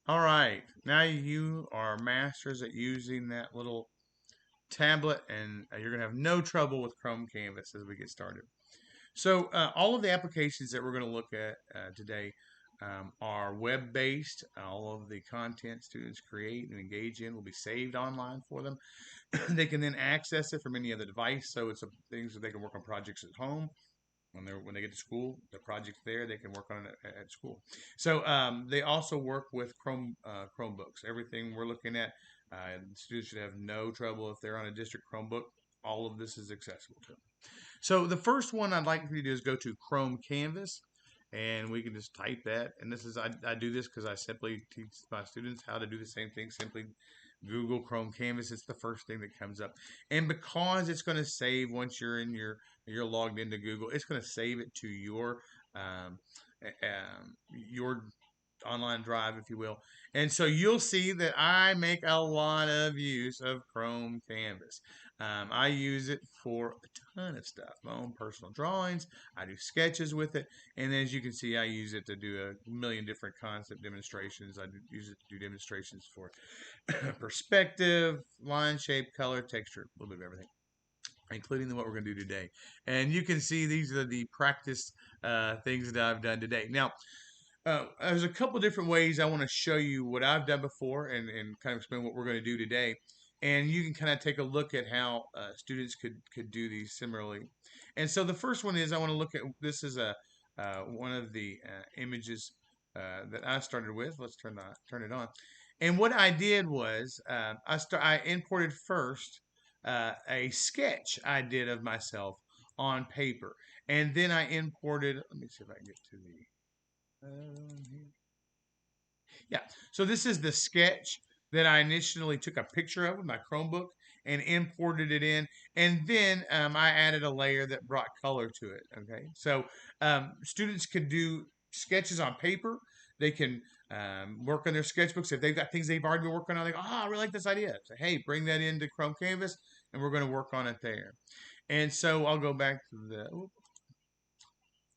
All right, now you are masters at using that little tablet, and you're going to have no trouble with Chrome Canvas as we get started. So, all of the applications that we're going to look at today are web-based. All of the content students create and engage in will be saved online for them. They can then access it from any other device, so it's things that they can work on projects at home when they get to school, the project's there, they can work on it at school. So they also work with Chromebooks. Everything we're looking at, students should have no trouble if they're on a district Chromebook. All of this is accessible to them. So the first one I'd like for you to do is go to Chrome Canvas, and we can just type that. And this is I do this because I simply teach my students how to do the same thing. Simply Google Chrome Canvas. It's the first thing that comes up, and because it's going to save once you're logged into Google, it's going to save it to um, your online drive, if you will. And so you'll see that I make a lot of use of Chrome Canvas. I use it for a ton of stuff, my own personal drawings. I do sketches with it. And as you can see, I use it to do a million different concept demonstrations. Use it to do demonstrations for perspective, line, shape, color, texture, a little bit of everything, including what we're going to do today. And you can see these are the practice things that I've done today. Now, there's a couple different ways I want to show you what I've done before and kind of explain what we're going to do today. And you can kind of take a look at how students could do these similarly. And so the first one is I want to look at this is a one of the images that I started with. Let's turn it on. And what I did was I imported first a sketch I did of myself on paper, and then I imported. Let me see if I can get to the yeah. So this is the sketch that I initially took a picture of with my Chromebook and imported it in, and then I added a layer that brought color to it. Okay, so students could do sketches on paper. They can work on their sketchbooks if they've got things they've already been working on. They go, "Oh, I really like this idea." Say, "Hey, bring that into Chrome Canvas, and we're going to work on it there." And so I'll go back to the. Of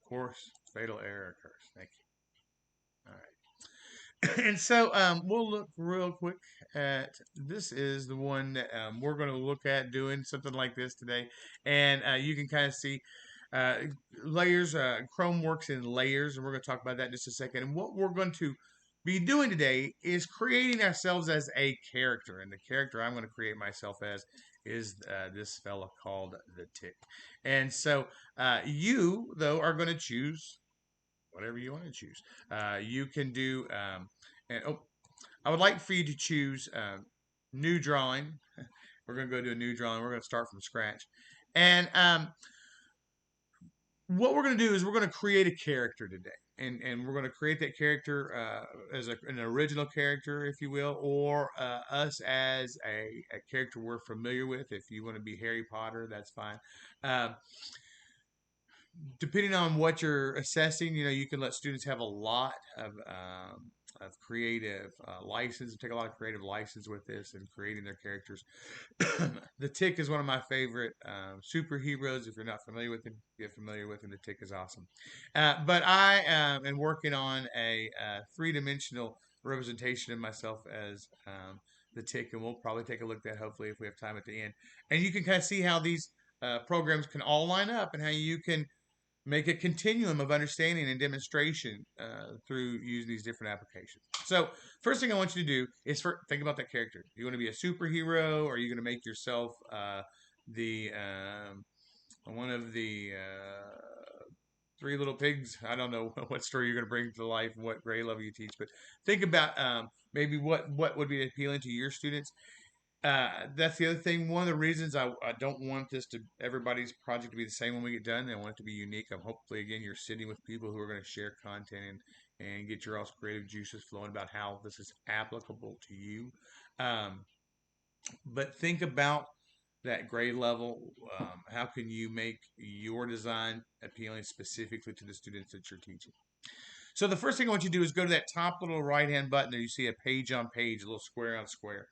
course, fatal error occurs. Thank you. All right. And so we'll look real quick at this is the one that we're going to look at doing something like this today, and you can kind of see uh, layers. Chrome works in layers, and we're going to talk about that in just a second. And what we're going to be doing today is creating ourselves as a character, and the character I'm going to create myself as is this fella called the Tick. And so you though are going to choose whatever you want to choose. You can do, and oh, I would like for you to choose new drawing. We're going to go to a new drawing. We're going to start from scratch. And what we're going to do is we're going to create a character today. And we're going to create that character as an original character, if you will, or us as a character we're familiar with. If you want to be Harry Potter, that's fine. Depending on what you're assessing, you can let students have a lot of creative license, take a lot of creative license with this and creating their characters. The Tick is one of my favorite superheroes. If you're not familiar with him, get familiar with him. The Tick is awesome. But I am working on a three-dimensional representation of myself as the Tick, and we'll probably take a look at that hopefully if we have time at the end. And you can kind of see how these programs can all line up and how you can make a continuum of understanding and demonstration through using these different applications. So first thing I want you to do is think about that character. You want to be a superhero, or are you going to make yourself the one of the three little pigs? I don't know what story you're going to bring to life and what grade level you teach, but think about maybe what would be appealing to your students. That's the other thing. One of the reasons I don't want everybody's project to be the same when we get done. I want it to be unique. I'm hopefully again you're sitting with people who are going to share content and get your all creative juices flowing about how this is applicable to you. Um, but think about that grade level. How can you make your design appealing specifically to the students that you're teaching? So the first thing I want you to do is go to that top little right-hand button there. You see a page on page, a little square on square.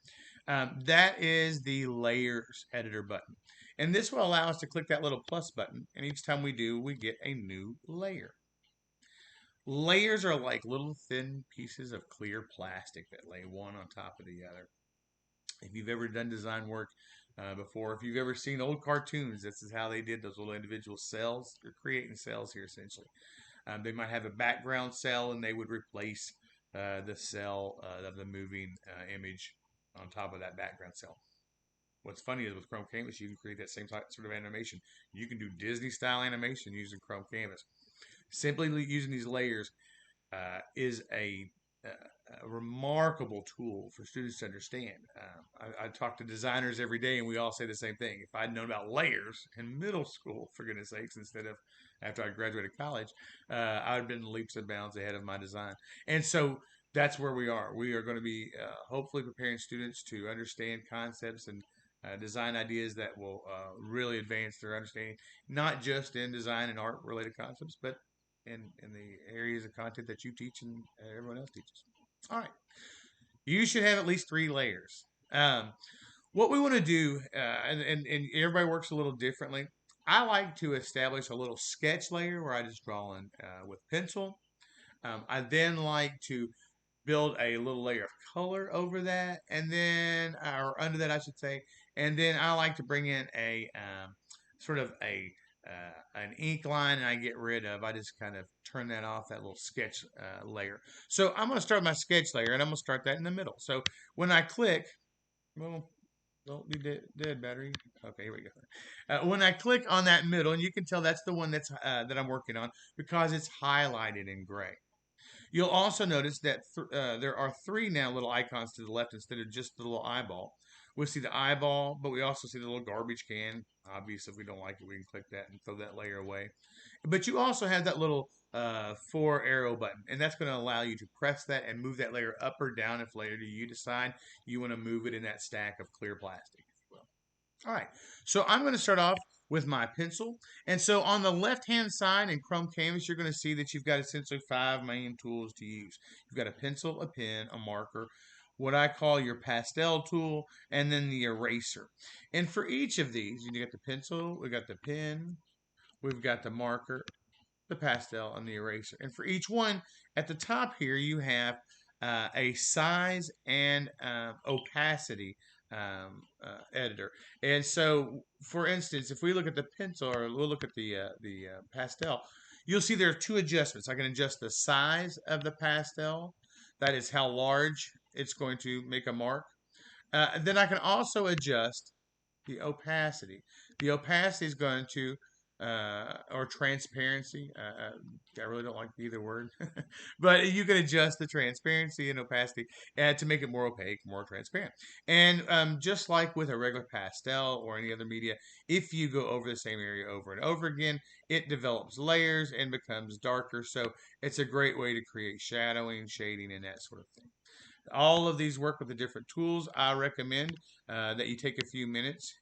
That is the layers editor button. And this will allow us to click that little plus button. And each time we do, we get a new layer. Layers are like little thin pieces of clear plastic that lay one on top of the other. If you've ever done design work before, if you've ever seen old cartoons, this is how they did those little individual cells. They're creating cells here essentially. They might have a background cell and they would replace the cell of the moving image on top of that background cell. What's funny is with Chrome Canvas, you can create that same type, sort of animation. You can do Disney style animation using Chrome Canvas. Simply using these layers is a remarkable tool for students to understand. I talk to designers every day, and we all say the same thing. If I'd known about layers in middle school, for goodness sakes, instead of after I graduated college, I would have been leaps and bounds ahead of my design. And so that's where we are. We are going to be hopefully preparing students to understand concepts and design ideas that will really advance their understanding, not just in design and art related concepts, but in the areas of content that you teach and everyone else teaches. All right. You should have at least 3 layers. What we want to do, and everybody works a little differently. I like to establish a little sketch layer where I just draw in with pencil. I then like to build a little layer of color over that, and then, or under that, I should say, and then I like to bring in a sort of an ink line, and I get rid of. I just kind of turn that off, that little sketch layer. So I'm going to start my sketch layer, and I'm going to start that in the middle. So when I click, well, don't be dead battery. Okay, here we go. When I click on that middle, and you can tell that's the one that I'm working on because it's highlighted in gray. You'll also notice that there are 3 now little icons to the left instead of just the little eyeball. We see the eyeball, but we also see the little garbage can. Obviously, if we don't like it, we can click that and throw that layer away. But you also have that little 4 arrow button, and that's going to allow you to press that and move that layer up or down if later you decide you want to move it in that stack of clear plastic. All right, so I'm going to start off with my pencil. And so on the left-hand side in Chrome Canvas, you're going to see that you've got essentially 5 main tools to use. You've got a pencil, a pen, a marker, what I call your pastel tool, and then the eraser. And for each of these, you got the pencil, we got the pen, we've got the marker, the pastel, and the eraser. And for each one, at the top here, you have a size and opacity editor. And so, for instance, if we look at the pencil or we'll look at the pastel, you'll see there are 2 adjustments. I can adjust the size of the pastel. That is how large it's going to make a mark. Then I can also adjust the opacity. The opacity is going to, or transparency. I really don't like either word, but you can adjust the transparency and opacity to make it more opaque, more transparent. And just like with a regular pastel or any other media, if you go over the same area over and over again, it develops layers and becomes darker. So it's a great way to create shadowing, shading, and that sort of thing. All of these work with the different tools. I recommend that you take a few minutes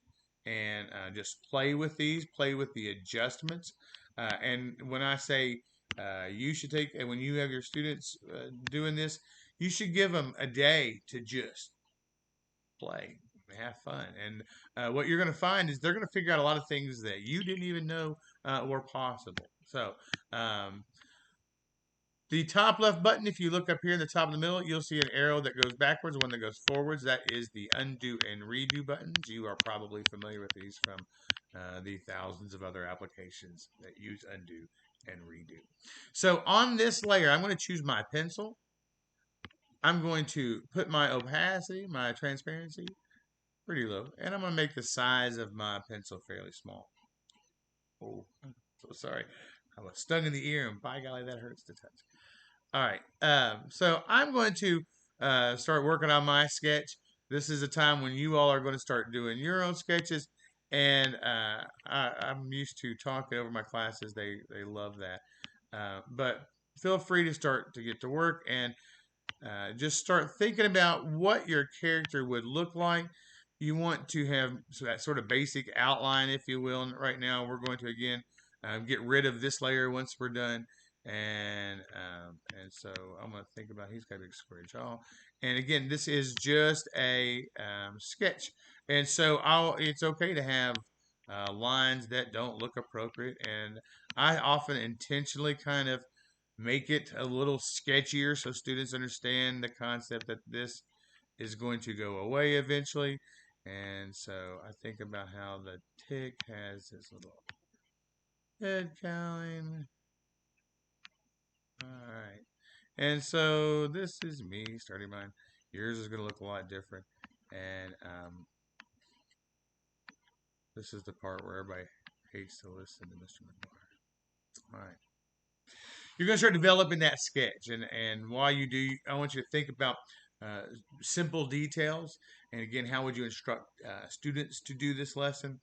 and just play with these, play with the adjustments. And when I say you should take, and when you have your students doing this, you should give them a day to just play, have fun. And what you're going to find is they're going to figure out a lot of things that you didn't even know were possible. So, the top left button, if you look up here in the top of the middle, you'll see an arrow that goes backwards, one that goes forwards. That is the undo and redo buttons. You are probably familiar with these from the thousands of other applications that use undo and redo. So on this layer, I'm going to choose my pencil. I'm going to put my opacity, my transparency, pretty low. And I'm going to make the size of my pencil fairly small. Oh, I'm so sorry. I was stung in the ear, and by golly, that hurts to touch. All right. So I'm going to start working on my sketch. This is a time when you all are going to start doing your own sketches. And I'm used to talking over my classes. They love that. But feel free to start to get to work and just start thinking about what your character would look like. You want to have that sort of basic outline, if you will. And right now, we're going to again get rid of this layer once we're done. And so I'm going to think about he's got a big square jaw. And again, this is just a sketch. And so it's okay to have lines that don't look appropriate. And I often intentionally kind of make it a little sketchier so students understand the concept that this is going to go away eventually. And so I think about how the tick has this little head cowling. All right. And so this is me starting mine. Yours is going to look a lot different. And this is the part where everybody hates to listen to Mr. Mcguire. All right. You're going to start developing that sketch. And while you do, I want you to think about uh, simple details. And again, how would you instruct students to do this lesson?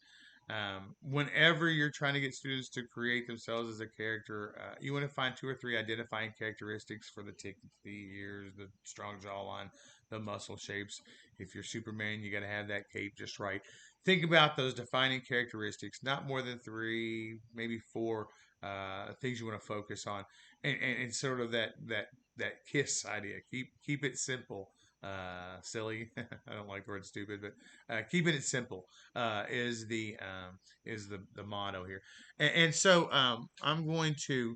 Whenever you're trying to get students to create themselves as a character, you want to find two or three identifying characteristics for the tick, the ears, the strong jawline, the muscle shapes. If you're Superman, you got to have that cape just right. Think about those defining characteristics, not more than three, maybe four things you want to focus on, and sort of that KISS idea. Keep it simple. Silly. I don't like the word stupid, but keeping it simple is the motto here. And so I'm going to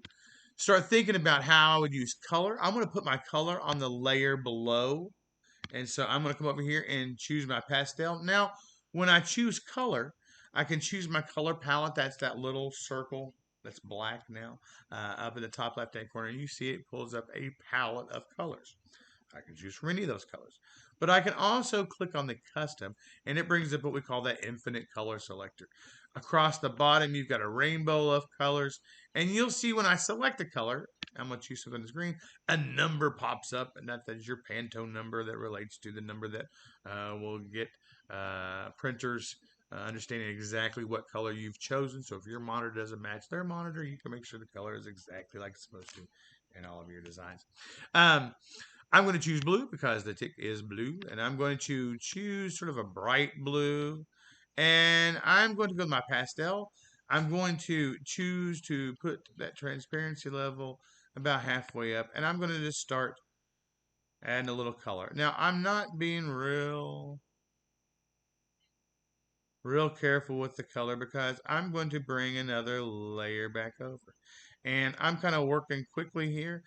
start thinking about how I would use color. I'm going to put my color on the layer below, and so I'm going to come over here and choose my pastel. Now, when I choose color, I can choose my color palette. That's that little circle that's black now up in the top left-hand corner. You see it pulls up a palette of colors. I can choose from any of those colors. But I can also click on the custom, and it brings up what we call that infinite color selector. Across the bottom, you've got a rainbow of colors, and you'll see when I select a color, I'm going to choose something that's green, a number pops up, and that is your Pantone number that relates to the number that will get printers understanding exactly what color you've chosen. So if your monitor doesn't match their monitor, you can make sure the color is exactly like it's supposed to in all of your designs. I'm going to choose blue because the tick is blue, and I'm going to choose sort of a bright blue, and I'm going to go with my pastel. I'm going to choose to put that transparency level about halfway up, and I'm going to just start adding a little color. Now, I'm not being real careful with the color because I'm going to bring another layer back over. And I'm kind of working quickly here.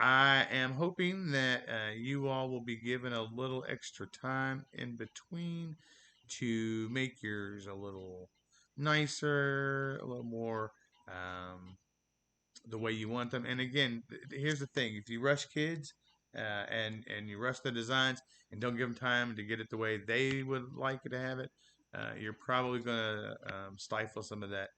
I am hoping that you all will be given a little extra time in between to make yours a little nicer, a little more the way you want them. And again, here's the thing: if you rush kids and you rush the designs and don't give them time to get it the way they would like to have it, you're probably going to stifle some of that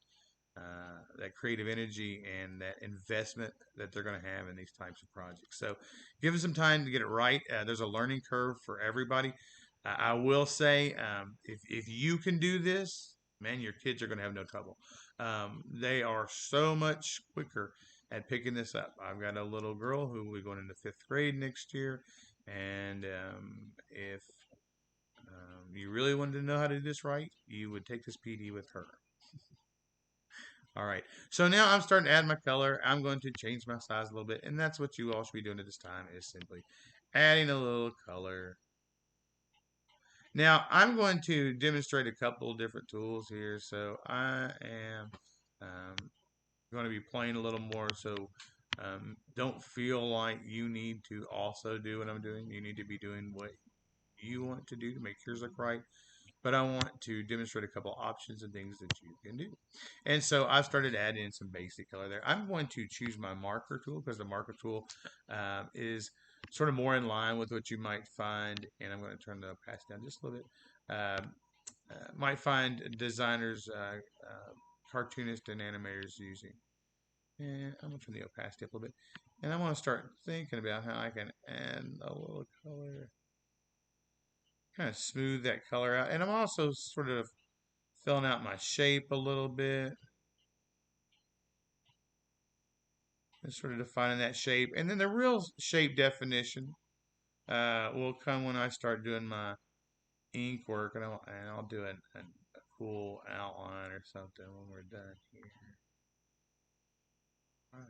creative energy and that investment that they're going to have in these types of projects. So give them some time to get it right. There's a learning curve for everybody. I will say, if you can do this, man, your kids are going to have no trouble. They are so much quicker at picking this up. I've got a little girl who will be going into fifth grade next year, and if you really wanted to know how to do this right, you would take this PD with her. All right, so now I'm starting to add my color. I'm going to change my size a little bit, and that's what you all should be doing at this time is simply adding a little color. Now, I'm going to demonstrate a couple of different tools here. So I am um, going to be playing a little more. So don't feel like you need to also do what I'm doing. You need to be doing what you want to do to make yours look right. But I want to demonstrate a couple options and things that you can do. And so I've started adding in some basic color there. I'm going to choose my marker tool because the marker tool is sort of more in line with what you might find. And I'm going to turn the opacity down just a little bit. Might find designers, cartoonists, and animators using. And I'm going to turn the opacity up a little bit. And I want to start thinking about how I can add a little color, kind of smooth that color out. And I'm also sort of filling out my shape a little bit. And sort of defining that shape. And then the real shape definition will come when I start doing my ink work. And I'll do a cool outline or something when we're done here. All right.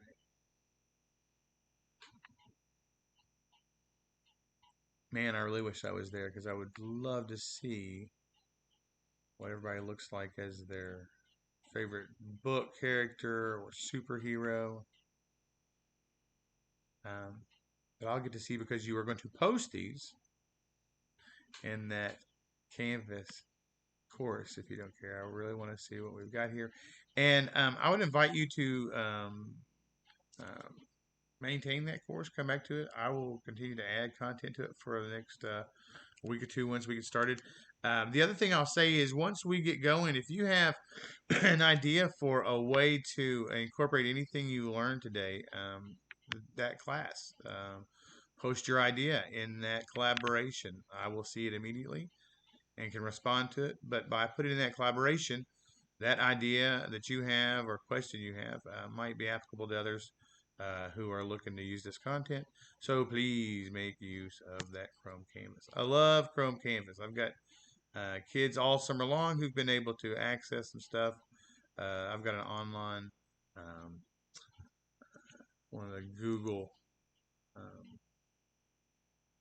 Man, I really wish I was there because I would love to see what everybody looks like as their favorite book character or superhero. that I'll get to see because you are going to post these in that Canvas course if you don't care. I really want to see what we've got here. And I would invite you to um, maintain that course, come back to it. I will continue to add content to it for the next week or two once we get started. The other thing I'll say is once we get going, if you have an idea for a way to incorporate anything you learned today, that class, post your idea in that collaboration. I will see it immediately and can respond to it. But by putting in that collaboration, that idea that you have or question you have might be applicable to others who are looking to use this content. So please make use of that Chrome Canvas. I love Chrome Canvas. I've got kids all summer long who've been able to access some stuff. I've got an online, um, one of the Google um,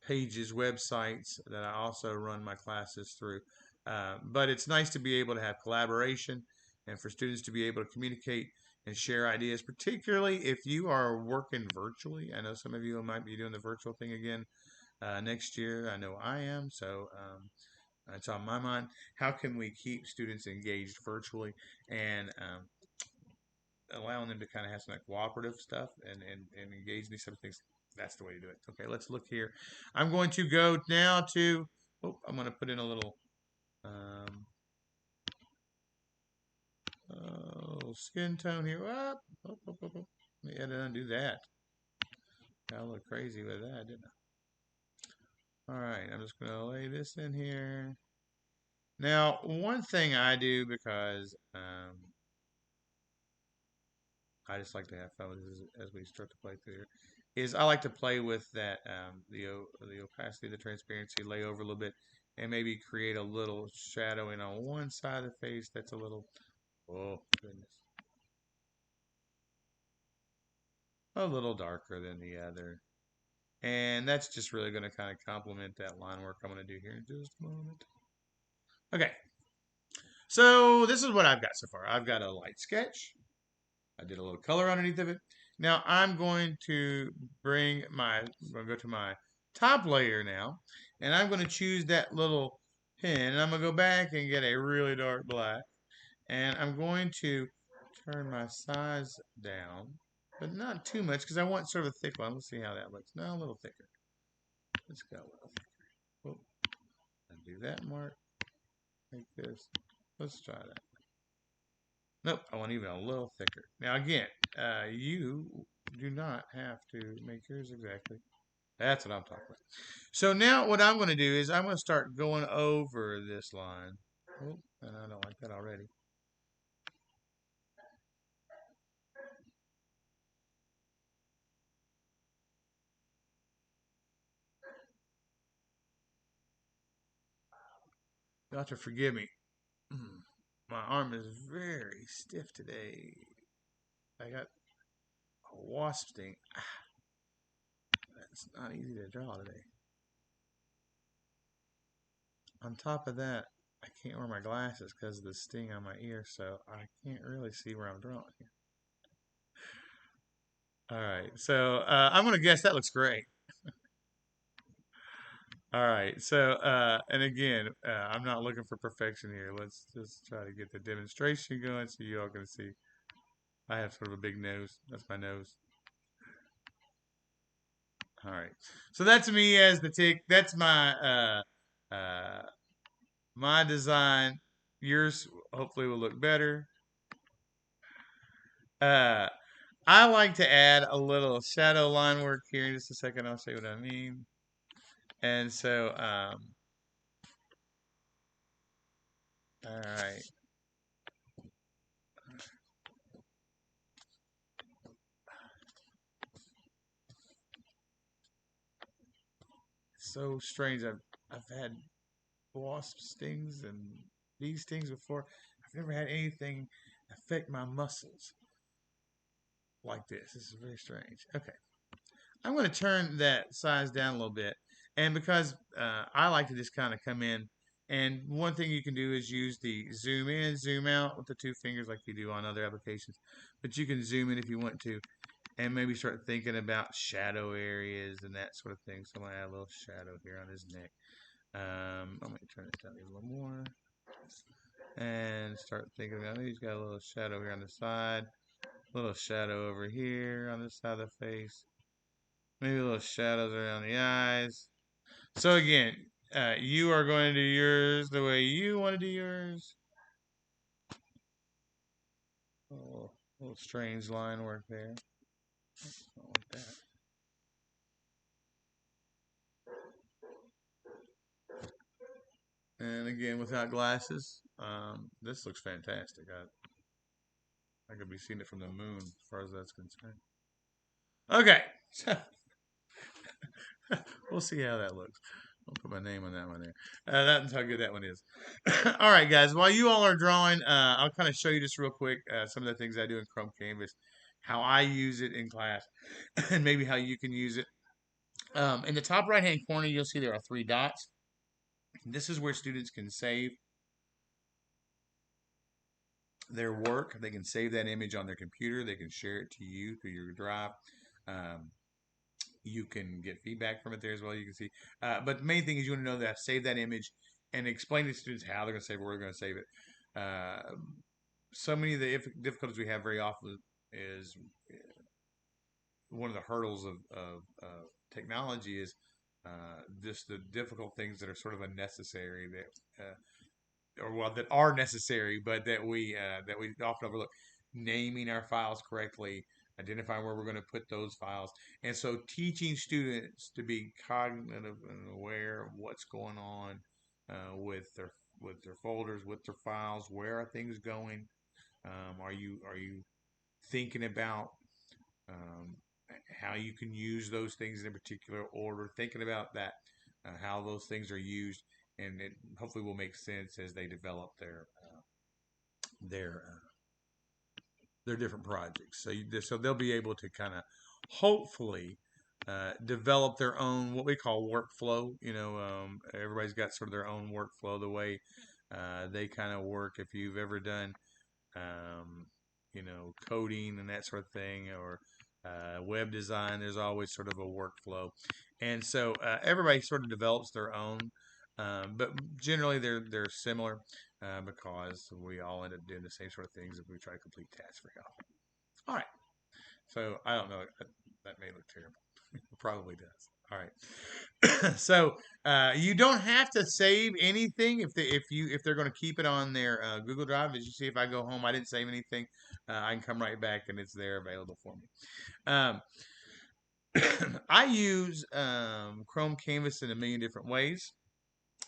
pages, websites that I also run my classes through. But it's nice to be able to have collaboration and for students to be able to communicate and share ideas, particularly if you are working virtually. I know some of you might be doing the virtual thing again next year. I know I am. So it's on my mind. How can we keep students engaged virtually and allowing them to kind of have some like cooperative stuff and engage in these type of things? That's the way to do it. Okay, let's look here. I'm going to go now to, I'm going to put in a little skin tone here. Let me edit and undo that. Got a little crazy with that, didn't I? All right, I'm just going to lay this in here. Now, one thing I do because I just like to have fun with this as we start to play through here, is I like to play with that the opacity, the transparency, lay over a little bit, and maybe create a little shadowing on one side of the face that's a little, oh goodness, a little darker than the other. And that's just really going to kind of complement that line work I'm going to do here in just a moment. Okay, so this is what I've got so far. I've got a light sketch. I did a little color underneath of it. Now I'm going to I'm going to go to my top layer now, and I'm going to choose that little pin, and I'm going to go back and get a really dark black, and I'm going to turn my size down, but not too much because I want sort of a thick one. Let's see how that looks. No, a little thicker. Let's go a little thicker. Oh, do that mark like this. Let's try that. Nope, I want even a little thicker. Now again, you do not have to make yours exactly. That's what I'm talking about. So now what I'm going to do is I'm going to start going over this line. Oh, and I don't like that already. You'll have to forgive me. My arm is very stiff today. I got a wasp sting. That's not easy to draw today. On top of that, I can't wear my glasses because of the sting on my ear, so I can't really see where I'm drawing here. All right, so I'm going to guess that looks great. All right, so and again, I'm not looking for perfection here. Let's just try to get the demonstration going so you all can see. I have sort of a big nose. That's my nose. All right, so that's me as the tick. That's my design. Yours hopefully will look better. Uh, I like to add a little shadow line work here in just a second. I'll show you what I mean. And so, all right. So strange. I've had wasp stings and bee stings before. I've never had anything affect my muscles like this. This is very strange. Okay. I'm going to turn that size down a little bit. And because I like to just kind of come in, and one thing you can do is use the zoom in, zoom out with the two fingers like you do on other applications. But you can zoom in if you want to. and maybe start thinking about shadow areas and that sort of thing. So I'm gonna add a little shadow here on his neck. Let me turn it down a little more and start thinking about. He's got a little shadow here on the side, a little shadow over here on the side of the face, maybe little shadows around the eyes. So again, you are going to do yours the way you want to do yours. Little strange line work there. Not like that. And again, without glasses, this looks fantastic. I could be seeing it from the moon as far as that's concerned. Okay, so we'll see how that looks. I'll put my name on that one there. That's how good that one is. All right, guys. While you all are drawing, I'll kind of show you just real quick some of the things I do in Chrome Canvas, how I use it in class, and maybe how you can use it. In the top right-hand corner, you'll see there are 3 dots. This is where students can save their work. They can save that image on their computer. They can share it to you through your drive. Um, you can get feedback from it there as well. You can see, but the main thing is you want to know that save that image and explain to students how they're going to save it, where they're going to save it. So many of the difficulties we have very often is one of the hurdles of technology is just the difficult things that are sort of unnecessary that or well that are necessary, but that we often overlook. Naming our files correctly, identifying where we're going to put those files, and so teaching students to be cognitive and aware of what's going on with their folders, with their files. Where are things going? Are you thinking about um, how you can use those things in a particular order? Thinking about that, how those things are used, and it hopefully will make sense as they develop their uh, their different projects. So they'll be able to kind of hopefully develop their own what we call workflow. Everybody's got sort of their own workflow, the way they kind of work. If you've ever done um, coding and that sort of thing, or web design, there's always sort of a workflow, and so everybody sort of develops their own, but generally they're similar because we all end up doing the same sort of things if we try to complete tasks for y'all. All right, so I don't know, that may look terrible. It probably does. All right. So you don't have to save anything if they're going to keep it on their Google Drive. As you see, if I go home, I didn't save anything. I can come right back and it's there available for me. Um, I use Chrome Canvas in a million different ways.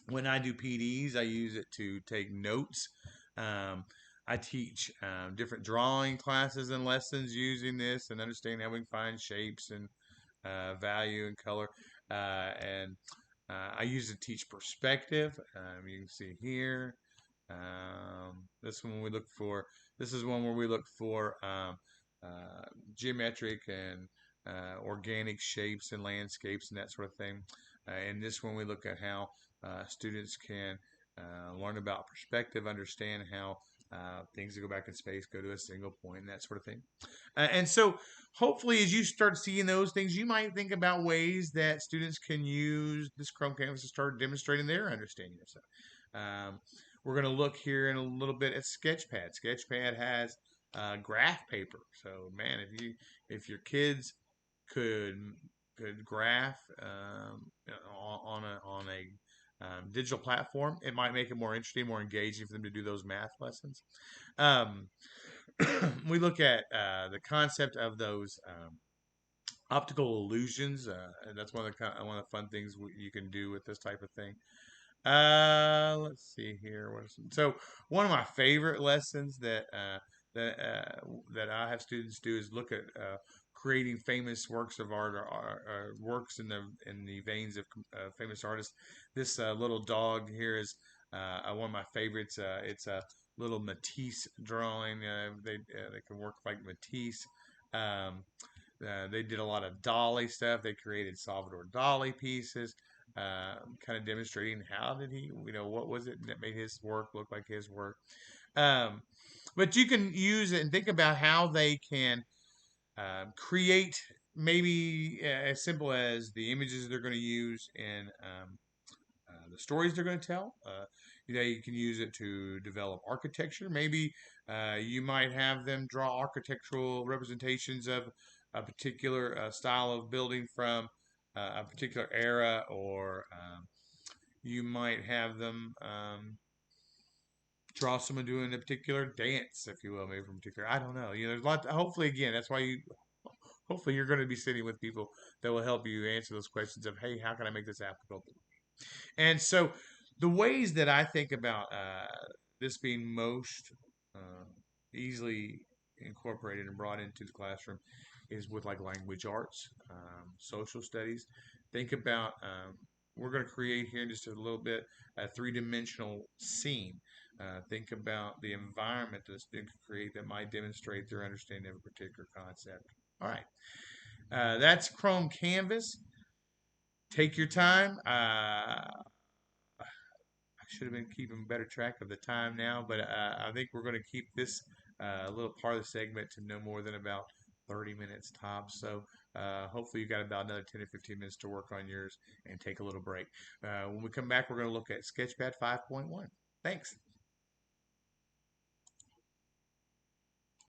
When I do PDs, I use it to take notes. Um, I teach different drawing classes and lessons using this and understanding how we can find shapes and value and color. And I use it to teach perspective. You can see here. This one we look for. This is one where we look for geometric and organic shapes and landscapes and that sort of thing. And this one we look at how students can learn about perspective, understand how things that go back in space go to a single point and that sort of thing. And so hopefully as you start seeing those things, you might think about ways that students can use this Chrome Canvas to start demonstrating their understanding of stuff. We're going to look here in a little bit at Sketchpad. Sketchpad has graph paper. So man, if your kids could graph on a digital platform, it might make it more interesting, more engaging for them to do those math lessons. Um, we look at the concept of those optical illusions. And that's one of the fun things you can do with this type of thing. Let's see here. So one of my favorite lessons that I have students do is look at creating famous works of art or works in the veins of famous artists. This little dog here is one of my favorites. It's a little Matisse drawing. They can work like Matisse. Um, they did a lot of Dali stuff. They created Salvador Dali pieces, kind of demonstrating how did he, what was it that made his work look like his work. Um, but you can use it and think about how they can Create maybe as simple as the images they're going to use in the stories they're going to tell. You can use it to develop architecture. Maybe you might have them draw architectural representations of a particular style of building from a particular era, or you might have them draw someone doing a particular dance, if you will, maybe from a particular. I don't know. There's a lot. Hopefully, again, that's why you. Hopefully, you're going to be sitting with people that will help you answer those questions of, hey, how can I make this applicable? And so, the ways that I think about this being most uh, easily incorporated and brought into the classroom is with like language arts, social studies. Think about we're going to create here in just a little bit a three-dimensional scene. Think about the environment that a student can create that might demonstrate their understanding of a particular concept. All right, that's Chrome Canvas. Take your time. I should have been keeping better track of the time now, but I think we're going to keep this little part of the segment to no more than about 30 minutes tops. So hopefully you got about another 10 or 15 minutes to work on yours and take a little break. When we come back, we're going to look at Sketchpad 5.1. Thanks.